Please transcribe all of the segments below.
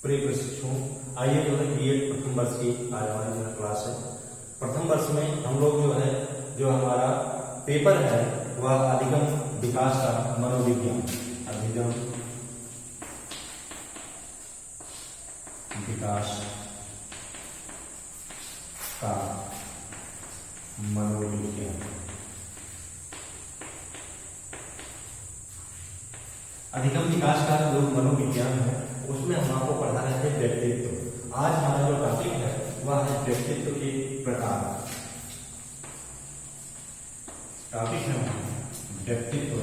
प्रिय प्रशिक्षुओं, आइए जो है बीएड प्रथम वर्ष की आज हमारी जो है क्लास है। प्रथम वर्ष में हम लोग जो है जो हमारा पेपर है वह अधिगम विकास का मनोविज्ञान, अधिगम विकास का मनोविज्ञान, अधिगम विकास का जो मनोविज्ञान है उसमें हम आपको पढ़ा रहे थे व्यक्तित्व। आज हमारा जो टॉपिक है वह है व्यक्तित्व के प्रकार। टॉपिक है व्यक्तित्व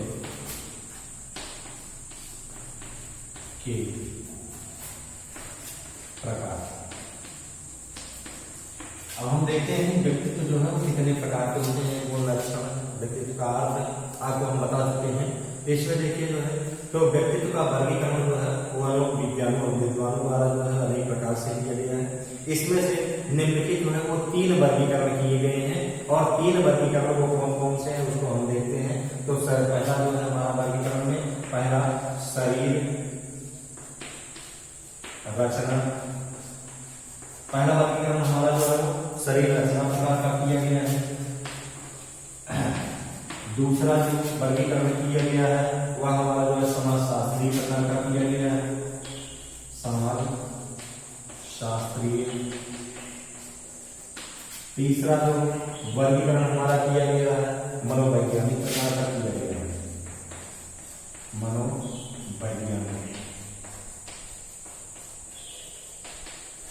के प्रकार। अब हम देखते हैं व्यक्तित्व जो है वो कितने प्रकार के होते हैं, वो लक्षण व्यक्तित्व का अर्थ आपको हम बता सकते हैं। इसमें देखिए जो है तो व्यक्तित्व का वर्गीकरण जो है वह लोग विज्ञानों और विद्वानों द्वारा जो है अनेक प्रकार से किया गया है। इसमें से निम्नलिखित जो है वो 3 वर्गीकरण किए गए हैं और 3 वर्गीकरण वो कौन कौन से हैं उसको हम देखते हैं। तो पहला जो है हमारा वर्गीकरण में पहला शरीर रचना, पहला वर्गीकरण हमारा जो है शरीर रचना प्रकार का किया गया है। दूसरा जो वर्गीकरण किया गया है वह हमारा जो है समाजशास्त्रीय प्रकार का किया गया है, समाज शास्त्रीय। तीसरा जो वर्गीकरण हमारा किया गया है मनोवैज्ञानिक प्रकार का किया गया है,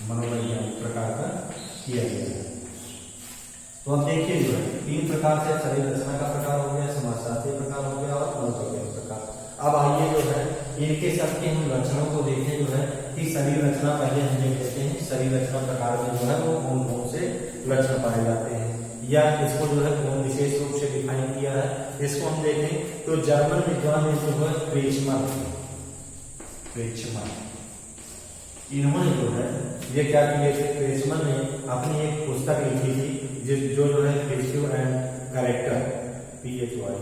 मनोवैज्ञानिक प्रकार का किया गया है। तो अब देखिए जो है 3 प्रकार से शरीर रचना का प्रकार हो गया, समाजशास्त्रीय प्रकार हो गया और मनोवैज्ञानिक प्रकार। अब आइए जो है इनके सबके हम लक्षणों को देखें जो है कि शरीर रचना पहले हम देख लेते हैं। शरीर रचना प्रकार में जो है वो कौन कौन से लक्षण पाए जाते हैं या इसको जो है कौन विशेष रूप से डिफाइन किया है, इसको हम देखें तो जर्मन विद्वान ने जो है क्रेचमर, इन्होंने जो है ये क्या किए थे, क्रेचमर ने अपनी एक पुस्तक लिखी थी जो है creative and character, PHY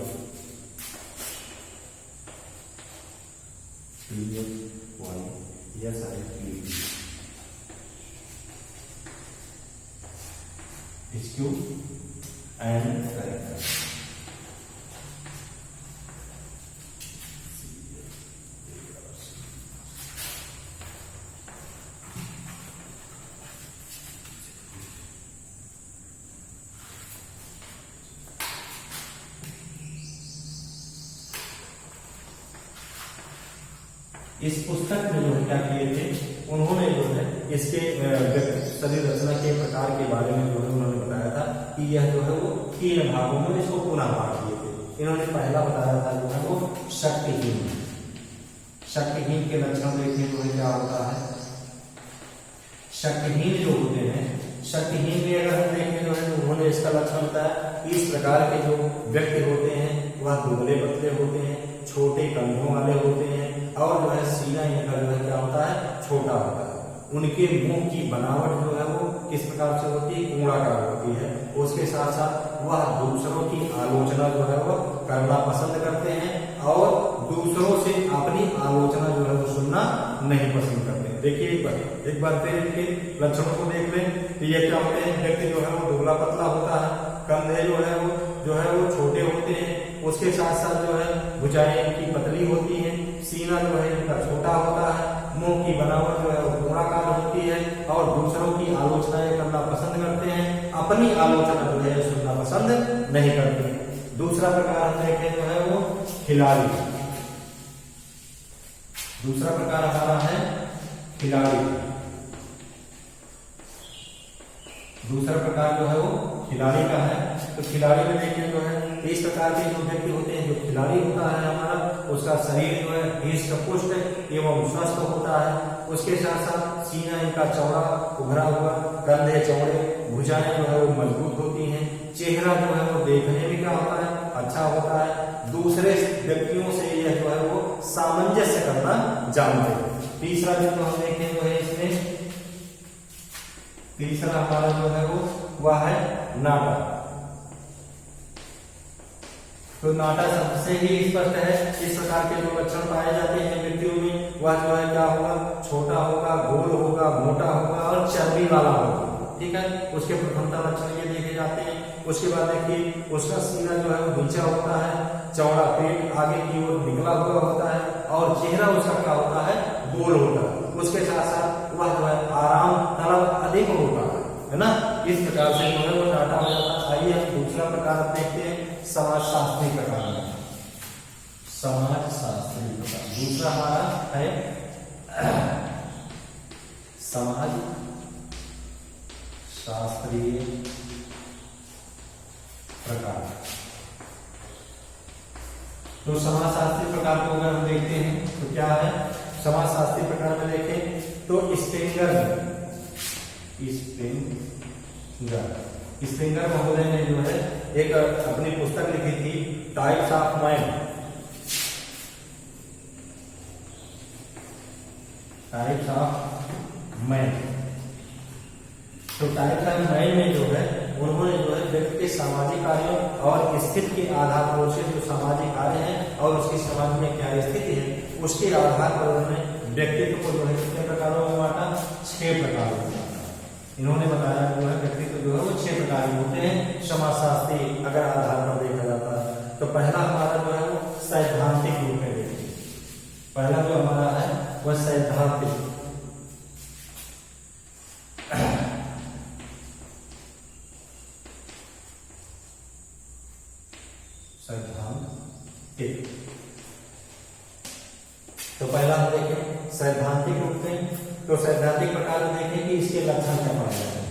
yes I history and character. इस पुस्तक में जो है क्या किए थे, उन्होंने जो है इसके शरीर रचना के प्रकार के बारे में जो है उन्होंने बताया था कि यह जो है वो 3 भागों में इसको पुनः बांट दिए थे। इन्होंने पहला बताया था जो है वो शक्तिहीन। शक्तिहीन के लक्षण देखने को क्या होता है, शक्तिहीन जो होते हैं, शक्तिहीन में अगर हम देखें जो है तो उन्होंने इसका लक्षण बताया इस प्रकार के जो व्यक्ति होते हैं वह दुबले पतले होते हैं, छोटे कंधों वाले होते हैं और जो है सीना इनका जो है क्या होता है, छोटा होता है। उनके मुंह की बनावट जो है वो किस प्रकार से होती है, गोलाकार होती है। उसके साथ साथ वह दूसरों की आलोचना जो है वो करना पसंद करते हैं और दूसरों से अपनी आलोचना जो है वो सुनना नहीं पसंद करते। देखिए एक बार फिर इनके लक्षणों को देख लें कि ये क्या होते हैं, व्यक्ति जो है वो दुबला पतला होता है, कंधे जो है वो छोटे होते हैं, उसके साथ साथ जो है भुजाएं इनकी पतली होती हैं, सीना जो है इनका छोटा होता है, मुंह की बनावट जो है वो गोलाकार होती है और दूसरों की आलोचनाएं करना पसंद करते हैं, अपनी आलोचना जो है सुनना पसंद नहीं करते। दूसरा प्रकार हम देखें जो है वो खिलाड़ी। दूसरा प्रकार हमारा है खिलाड़ी। दूसरा प्रकार जो है वो खिलाड़ी का है। तो खिलाड़ी में देखिए जो है इस प्रकार के जो व्यक्ति होते हैं, जो खिलाड़ी होता है हमारा उसका शरीर जो है हृष्ट पुष्ट एवं स्वस्थ होता है। उसके साथ साथ सीना इनका चौड़ा उभरा हुआ, कंधे चौड़े, भुजाएं जो है वो मजबूत होती हैं, चेहरा जो है वो देखने में क्या होता है, अच्छा होता है, दूसरे व्यक्तियों से यह जो है वो सामंजस्य करना जानते हैं। तीसरा जो हम देखें जो है इसमें तीसरा हमारा जो है वो वह है नाटक। तो नाटा सबसे ही स्पष्ट है। इस प्रकार के जो लक्षण पाए जाते हैं व्यक्तियों में वह जो है क्या होगा, छोटा होगा, गोल होगा, मोटा होगा और चर्बी वाला होगा। ठीक है, उसके प्रथमता लक्षण ये देखे जाते हैं। उसके बाद देखिए उसका सीना जो है वो नीचा होता है, चौड़ा पेट आगे की ओर निकला हुआ होता है और चेहरा उसका क्या होता है, गोल होता है। उसके साथ साथ वह जो है आराम तलब अधिक होता है ना। इस प्रकार से जो है वो डाटा हो जाता है। आइए हम दूसरा प्रकार देखते हैं, समाजशास्त्री प्रकार में। समाजशास्त्री प्रकार दूसरा हमारा है समाज शास्त्रीय प्रकार। तो समाजशास्त्री प्रकार को अगर हम देखते हैं तो क्या है, समाजशास्त्री प्रकार में देखें तो स्प्रिंगर महोदय ने जो है एक अपनी पुस्तक लिखी थी, types of mind. Types of mind. तो टाइप्स ऑफ माइंड में जो है उन्होंने जो है व्यक्ति के सामाजिक कार्यों और स्थिति के आधार पर से जो सामाजिक कार्य है और उसकी समाज में क्या स्थिति है उसके आधार पर उन्होंने व्यक्तित्व को जो है कितने प्रकारों में बांटा, 6 प्रकारों में बांटा। इन्होंने बताया जो है व्यक्तित्व जो है वो 6 प्रकार के होते हैं समाजशास्त्री अगर आधार पर देखा जाता है। तो पहला हमारा जो है वो सैद्धांतिक रूप में देखिए, पहला जो हमारा है वह सैद्धांतिक। सैद्धांतिक तो पहला हम देखें सैद्धांतिक रूप में। तो सैद्धांतिक प्रकार में देखें कि इसके लक्षण क्या पाए जाते हैं।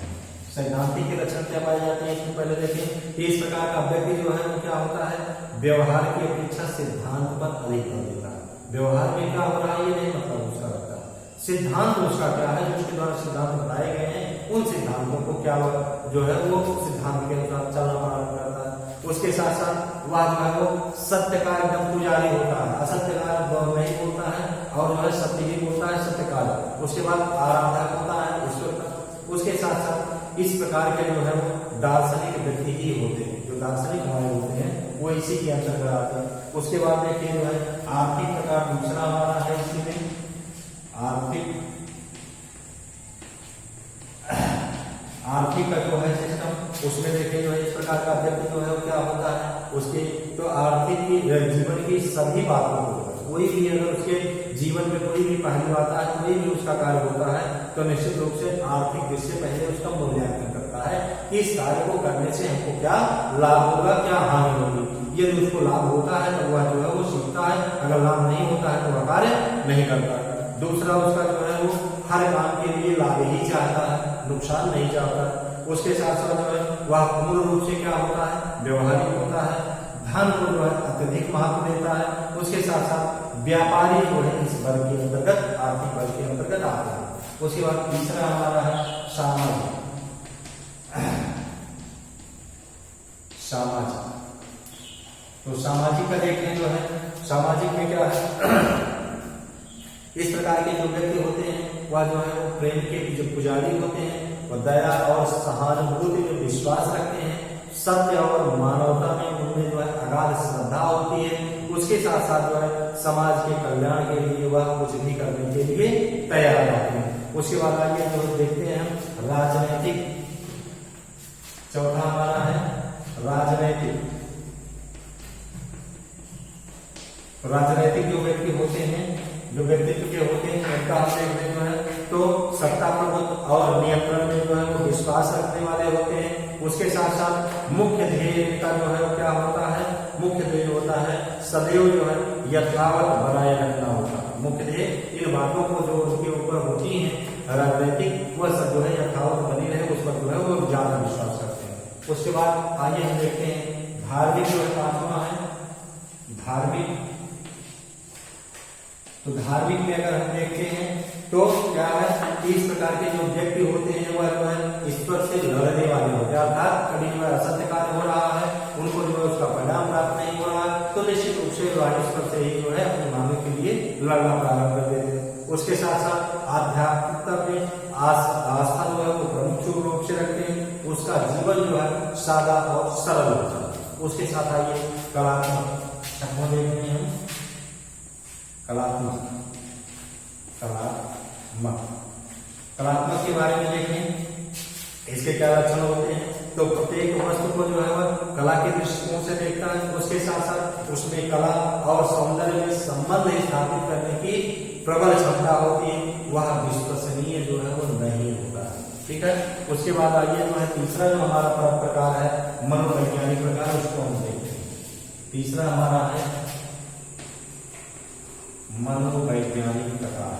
सैद्धांतिक के लक्षण क्या पाए जाते हैं, इसमें पहले देखें कि इस प्रकार का व्यक्ति जो है वो क्या होता है, व्यवहार की अपेक्षा सिद्धांत पर अधिक बल देता है। व्यवहार में क्या हो रहा है ये नहीं मतलब उसका रखता है, सिद्धांत उसका क्या है जो उसके द्वारा सिद्धांत बताए गए हैं उन सिद्धांतों को क्या जो है वो सिद्धांत के अनुसार चलना प्रारंभ करता है। उसके साथ साथ वह जो है वो सत्य का एकदम पुजारी होता है, असत्य का नहीं बोलता है और जो है सत्य ही बोलता है, सत्य का। उसके बाद आराधक होता है ईश्वर। उसके साथ साथ इस प्रकार के जो है वो दार्शनिक व्यक्ति ही होते हैं, जो दार्शनिक हमारे होते हैं वो इसी के अंतर्गत आते हैं। उसके बाद देखिए जो है आर्थिक प्रकार दूसरा हमारा है, इसमें आर्थिक का जो है सिस्टम, उसमें देखिए जो है इस प्रकार का व्यक्ति जो है वो क्या होता है, उसके तो आर्थिक की जीवन की सभी बातों को कोई भी अगर उसके जीवन में कोई भी पहलू आता है, कोई भी उसका कार्य होता है तो निश्चित रूप से आर्थिक दृष्टि पहले उसका मूल्यांकन करता है कि इस कार्य को करने से हमको क्या लाभ होगा, क्या हानि होगी। यदि उसको लाभ होता है तो वह जो है वो सीखता है, अगर लाभ नहीं होता है तो वह कार्य नहीं करता। दूसरा उसका जो है वो हर काम के लिए लाभ ही चाहता है, नुकसान नहीं चाहता। उसके साथ साथ जो है वह पूर्ण रूप से क्या होता है, व्यवहारिक होता है, धन को जो है अत्यधिक महत्व देता है। उसके साथ साथ व्यापारी जो है इस वर्ग के अंतर्गत, आर्थिक वर्ग के अंतर्गत आता है। उसके बाद तीसरा हमारा है सामाजिक। तो सामाजिक का देखते जो है, सामाजिक में क्या है, इस प्रकार के जो व्यक्ति होते हैं वह जो है वो प्रेम के जो पुजारी होते हैं, वह दया और सहानुभूति में विश्वास रखते हैं, सत्य और मानवता में उनमें जो है अगाध श्रद्धा होती है। उसके साथ साथ जो है समाज के कल्याण के लिए वह कुछ भी करने के लिए तैयार रहते हैं। उसके बाद आगे जो देखते हैं हम राजनीतिक। चौथा हमारा है राजनीतिक। राजनीतिक जो व्यक्ति होते हैं, जो व्यक्तित्व के होते हैं उनका हम देखते जो है तो सत्ता प्रभुत्व और नियंत्रण में जो है वो विश्वास रखने वाले होते हैं। उसके साथ साथ मुख्य ध्येय का जो है वो क्या होता है, मुख्य ध्येय होता है सदैव जो है यथावत बनाए रखना होता है। मुख्य ध्येय इन बातों को जो उसके ऊपर होती है राजनीतिक, वह सब जो है यथावत बनी रहे, उस पर जो है वो ज्यादा विश्वास करते हैं। उसके बाद आइए हम देखते हैं धार्मिक जो है पांचवा है धार्मिक। तो धार्मिक में अगर हम देखते हैं तो क्या है, इस प्रकार के जो व्यक्ति होते हैं वह जो है ईश्वर से लड़ने वाले होते हैं, अर्थात कभी जो है असत्य कार्य हो रहा है, उनको जो है उसका परिणाम प्राप्त नहीं हो रहा है, तो निश्चित रूप से ईश्वर से ही जो है अपने मानव के लिए लड़ना प्रारंभ कर देते हैं। उसके साथ साथ आध्यात्मिकता में आस्था जो है वो प्रमुख रूप से रखते हैं, उसका जीवन जो है सादा और सरल होता है। उसके साथ आइए कलात्मक देखते हैं हम। कलात्मक कलात्मक। कलात्मक के बारे में देखें, इसके क्या लक्षण होते हैं। तो प्रत्येक वस्तु को जो है वह कला के दृष्टिकोण से देखता है, उसके साथ साथ उसमें कला और सौंदर्य में संबंध स्थापित करने की प्रबल क्षमता होती है, वह विश्वसनीय जो है वो नहीं होता। ठीक है, उसके बाद आइए जो है तीसरा जो हमारा प्रकार है मनोवैज्ञानिक प्रकार, उसको हम देखते हैं। तीसरा हमारा है मनोवैज्ञानिक प्रकार।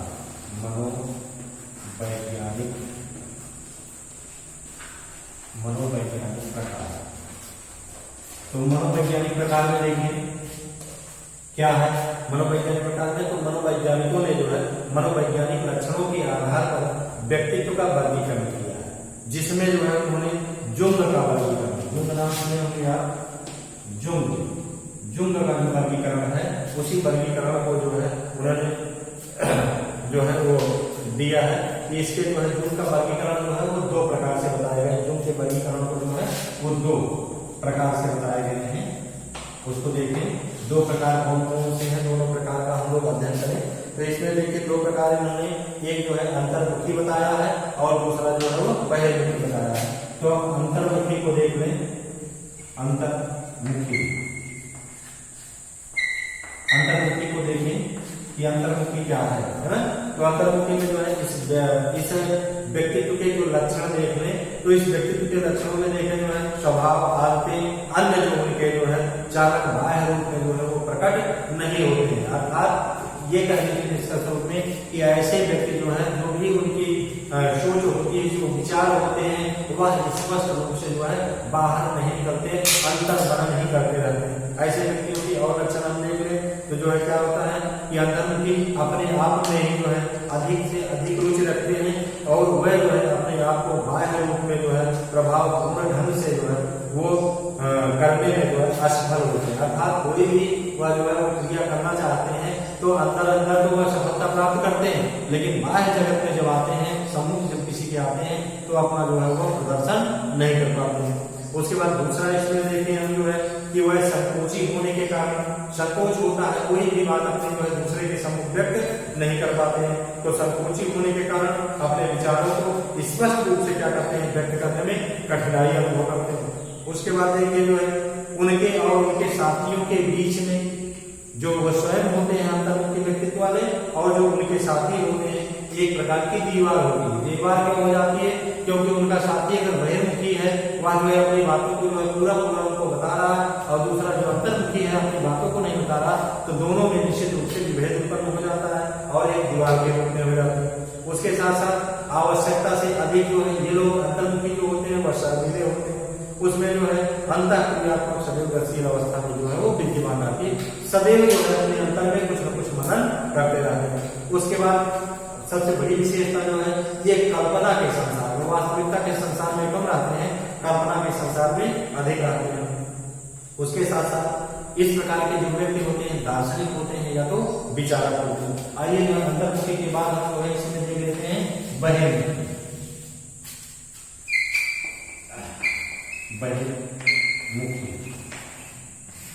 मनोवैज्ञानिक प्रकार। तो मनोवैज्ञानिक प्रकार में देखें क्या है मनोवैज्ञानिक प्रकार में। तो मनोवैज्ञानिकों ने जो है मनोवैज्ञानिक लक्षणों के आधार पर व्यक्तित्व का वर्गीकरण किया है, जिसमें जो है उन्होंने जुंग का वर्गीकरण, जुंग नाम सुने होंगे आप, जुंग का जो वर्गीकरण है, उसी वर्गीकरण को जो है उन्होंने जो है वो दिया है कि इसके जो है जुंग का वर्गीकरण जो है वो दो प्रकार से बताया गया है। जुंग के वर्गीकरण को जो है वो दो प्रकार से बताए गए हैं, उसको देखें। दो प्रकार कौन कौन से हैं, दोनों प्रकार का हम लोग अध्ययन करें। तो इसमें देखिए दो प्रकार इन्होंने, एक जो है अंतर्मुखी बताया है और दूसरा जो है वो बहिर्मुखी बताया है। तो अंतर्मुखी को देख लें। अंतर्मुखी को देखें कि अंतर्मुखी क्या है ना। तो अंतर्मुखी में जो है इस व्यक्तित्व के जो लक्षण देख लें, तो इस व्यक्तित्व के लक्षणों में देखें जो है स्वभाव आदतें अन्य जो उनके जो है चालक बाह्य रूप में जो है वो प्रकट नहीं होते हैं। अर्थात ये कहने के निष्कर्ष रूप में कि ऐसे व्यक्ति जो है जो भी उनकी सोच होती है, जो विचार होते हैं, वह स्पष्ट रूप से जो है बाहर नहीं निकलते, अंतर बना नहीं करते रहते हैं। ऐसे व्यक्तियों की और लक्षण हम देख रहे तो जो है क्या होता है कि अंतर्मुखी अपने आप में ही जो है अधिक से अधिक रुचि रखते हैं और वह जो है अपने आप को बाह्य रूप में जो है प्रभावपूर्ण ढंग से जो है वो करने में जो है असफल होते हैं। अर्थात कोई भी वह जो है वो क्रिया करना चाहते हैं तो अंदर अंदर तो वह सफलता प्राप्त करते हैं, लेकिन बाह्य जगत में जब आते हैं, सम्मुख जब किसी के आते हैं तो अपना जो है वो प्रदर्शन नहीं कर पाते हैं। उसके बाद दूसरा इसमें देखें हम जो है कि वह संकोची होने के कारण, संकोच होता है, कोई भी बात अपने जो है दूसरे के सम्मुख व्यक्त नहीं कर पाते हैं, तो संकोची होने के कारण अपने विचारों को स्पष्ट रूप से क्या करते हैं, व्यक्त करने में कठिनाई अनुभव करते हैं। उसके बाद देखिए जो है उनके और उनके साथियों के बीच में जो वह स्वयं होते हैं अंतर्मुखी व्यक्तित्व वाले और जो उनके साथी होते हैं, एक प्रकार की दीवार होती है। दीवार क्यों हो जाती है, क्योंकि उनका साथी अगर बहिर्मुखी है, वह जो है अपनी बातों को जो है पूरा उनको बता रहा है और दूसरा जो अंतर्मुखी है अपनी बातों को नहीं बता रहा, तो दोनों में निश्चित रूप से विभेद उत्पन्न हो जाता है और एक दीवार के रूप में हो जाता है। उसके साथ साथ आवश्यकता से अधिक जो है ये लोग अंतर्मुखी जो होते हैं वह शर्मीले होते हैं, उसमें जो है अंतःक्रियात्मक सदैव गतिशील अवस्था में जो है वो विद्यमान रहती है, सदैव जो है अपने अंतर में कुछ न कुछ मनन करते रहते हैं। उसके बाद सबसे बड़ी विशेषता जो है ये कल्पना के संसार में, वास्तविकता के संसार में कम रहते हैं, कल्पना के संसार में अधिक रहते हैं। उसके साथ साथ इस प्रकार के जो व्यक्ति होते हैं दार्शनिक होते हैं या तो विचारक होते हैं। आइए जो अंतर्मुखी के बाद हम जो है इसमें देख लेते हैं बहिर्मुखी।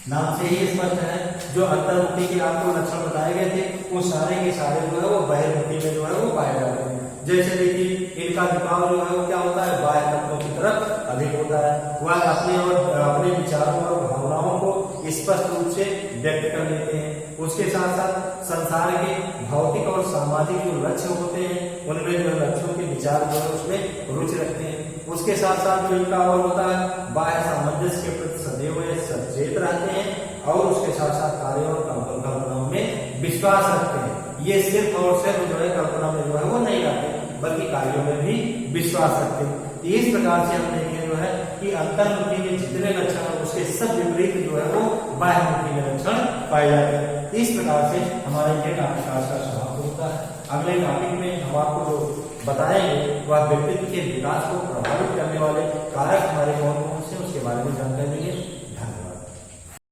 नाम से ही स्पष्ट है, जो अंतर्मुखी के आपको लक्षण बताए गए थे वो सारे के सारे जो है वो बहिर्मुखी में जो है वो पाए जाते हैं। जैसे देखिए इनका झुकाव जो है वो क्या होता है, बाह्य तत्वों की तरफ अधिक होता है। वह अपने और अपने विचारों और भावनाओं को स्पष्ट रूप से व्यक्त कर लेते हैं। उसके साथ साथ संसार के भौतिक और सामाजिक जो लक्ष्य होते हैं उनमें जो लक्ष्यों के विचार जो है उसमें रुचि रखते हैं। उसके साथ साथ जो इनका और होता है बाह्य सामंजस्य के प्रति सदैव सचेत रहते हैं और उसके साथ साथ कार्यों और कल्पनाओं में विश्वास रखते हैं। ये सिर्फ और सिर्फ जो है कल्पना में जो है वो नहीं रहते बल्कि कार्यों में भी विश्वास रखते हैं। इस प्रकार से हम देखें जो है कि अंतर्मुखी के जितने लक्षण है उसके सब विपरीत जो है वो बाह्यमुखी के लक्षण पाए जाते हैं। इस प्रकार से हमारा ये टॉपिक आज का समाप्त होता है। अगले टॉपिक में हम आपको जो बताएंगे वह व्यक्तित्व के विकास को प्रभावित करने वाले कारक हमारे कौन कौन से उसके बारे में जानकारी देंगे।